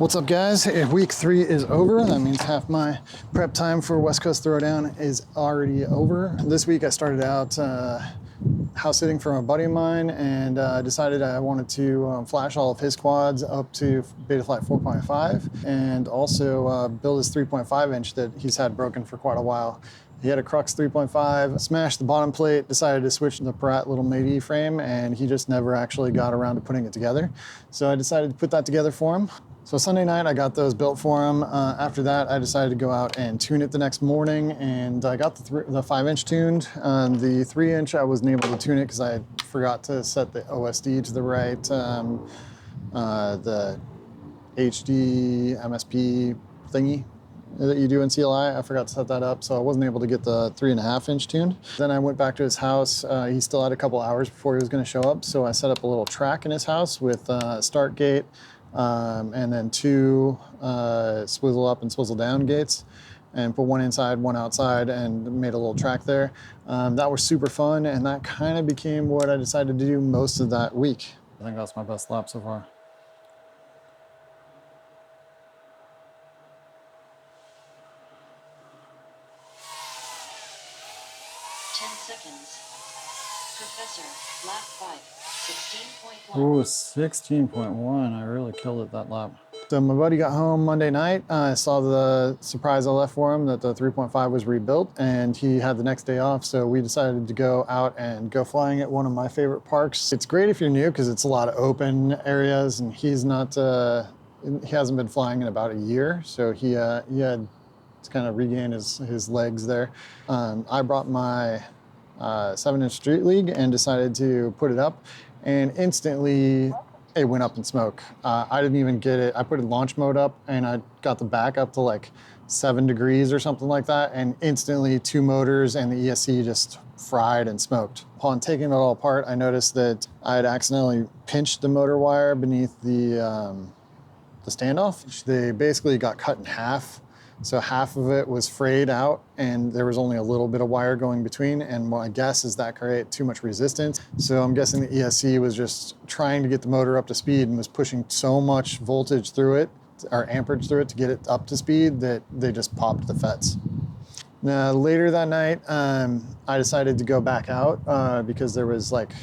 What's up, guys? Week 3 is over. That means half my prep time for West Coast Throwdown is already over. This week I started out house sitting for a buddy of mine and decided I wanted to flash all of his quads up to Betaflight 4.5 and also build his 3.5 inch that he's had broken for quite a while. He had a Crux 3.5, smashed the bottom plate, decided to switch to the Pratt little Mate frame, and he just never actually got around to putting it together. So I decided to put that together for him. So Sunday night, I got those built for him. After that, I decided to go out and tune it the next morning, and I got the 5-inch tuned. The 3-inch, I wasn't able to tune it because I forgot to set the OSD to the right, the HD MSP thingy that you do in CLI. I forgot to set that up, so I wasn't able to get the 3.5-inch tuned. Then I went back to his house. He still had a couple hours before he was going to show up, so I set up a little track in his house with start gate, and then 2 swivel up and swivel down gates, and put one inside, one outside, and made a little track there. That was super fun, and that kind of became what I decided to do most of that week. I think that's my best lap so far. Professor, lap 5, 16.1. Ooh, 16.1. I really killed it that lap. So my buddy got home Monday night. I saw the surprise I left for him that the 3.5 was rebuilt, and he had the next day off. So we decided to go out and go flying at one of my favorite parks. It's great if you're new because it's a lot of open areas, and he's not, he hasn't been flying in about a year. So he had to kind of regain his legs there. I brought my 7-inch Street League and decided to put it up, and instantly it went up in smoke. I didn't even get it. I put launch mode up and I got the back up to like 7 degrees or something like that, and instantly 2 motors and the ESC just fried and smoked. Upon taking it all apart, I noticed that I had accidentally pinched the motor wire beneath the standoff. They basically got cut in half. So half of it was frayed out, and there was only a little bit of wire going between, and my guess is that created too much resistance. So I'm guessing the ESC was just trying to get the motor up to speed and was pushing so much voltage through it, or amperage through it, to get it up to speed that they just popped the FETs. Now, later that night, I decided to go back out because there was like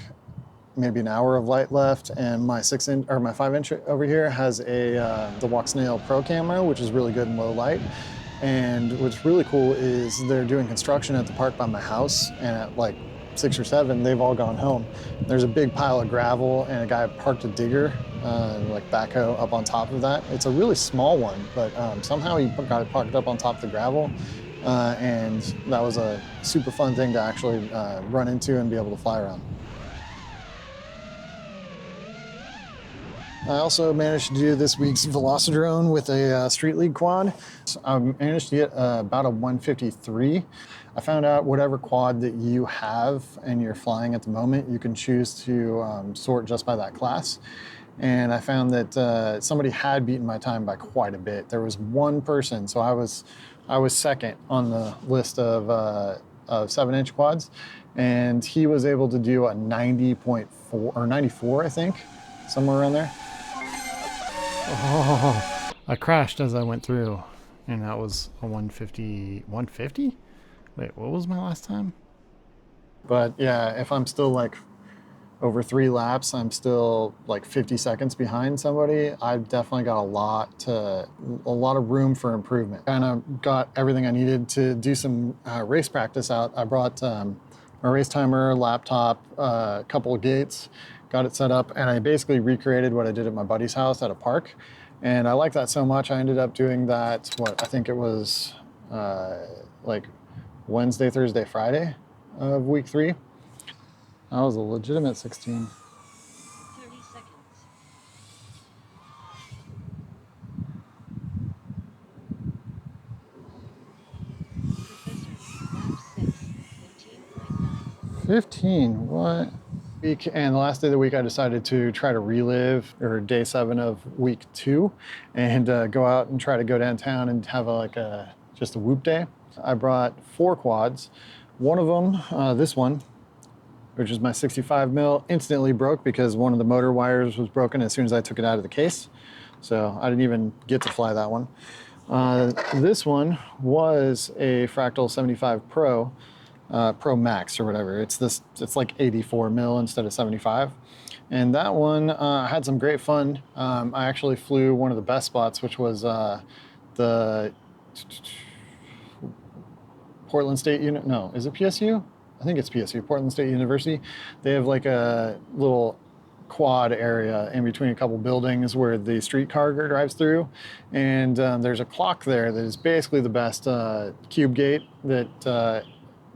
maybe an hour of light left, and my 6-inch or my 5-inch over here has the Walksnail Pro camera, which is really good in low light. And what's really cool is they're doing construction at the park by my house, and at like 6 or 7, they've all gone home. There's a big pile of gravel, and a guy parked a digger, like backhoe, up on top of that. It's a really small one, but somehow he got it parked up on top of the gravel, and that was a super fun thing to actually run into and be able to fly around. I also managed to do this week's Velocidrone with a Street League quad. So I managed to get about a 153. I found out whatever quad that you have and you're flying at the moment, you can choose to sort just by that class. And I found that somebody had beaten my time by quite a bit. There was one person, so I was second on the list of 7-inch quads, and he was able to do a 90.4 or 94, I think, somewhere around there. Oh, I crashed as I went through, and that was a 150. 150? Wait, what was my last time? But yeah, if I'm still like over 3 laps, I'm still like 50 seconds behind somebody. I've definitely got a lot of room for improvement. Kind of got everything I needed to do some race practice out. I brought a race timer, laptop, a couple of gates, got it set up, and I basically recreated what I did at my buddy's house at a park. And I liked that so much, I ended up doing that, I think it was like Wednesday, Thursday, Friday of week 3. That was a legitimate 16. 30 seconds. Professor, lap 6, 15.9. 15, what? Week, and the last day of the week, I decided to try to relive, or day 7 of week 2, and go out and try to go downtown and have just a whoop day. I brought 4 quads. One of them, this one, which is my 65 mil, instantly broke because one of the motor wires was broken as soon as I took it out of the case. So I didn't even get to fly that one. This one was a Fractal 75 Pro, Pro Max or whatever. It's like 84 mil instead of 75. And that one had some great fun. I actually flew one of the best spots, which was the Portland State no, is it PSU? I think it's PSU, Portland State University. They have like a little quad area in between a couple buildings where the streetcar drives through. And there's a clock there that is basically the best cube gate that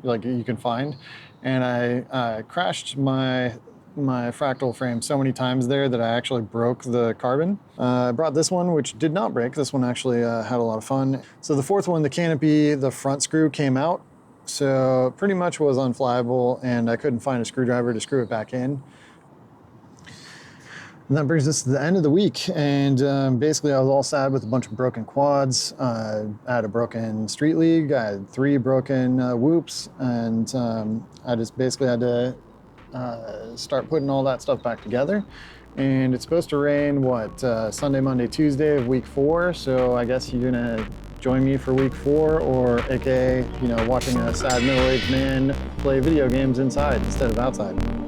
like you can find. And I crashed my fractal frame so many times there that I actually broke the carbon. I brought this one, which did not break. This one actually had a lot of fun. So the fourth one, the canopy, the front screw came out. So pretty much was unflyable, and I couldn't find a screwdriver to screw it back in. And that brings us to the end of the week. And basically I was all sad with a bunch of broken quads. I had a broken street league. I had 3 broken whoops. And I just basically had to start putting all that stuff back together. And it's supposed to rain, Sunday, Monday, Tuesday of week 4. So I guess you're gonna join me for week 4, or AKA, watching a sad middle-aged man play video games inside instead of outside.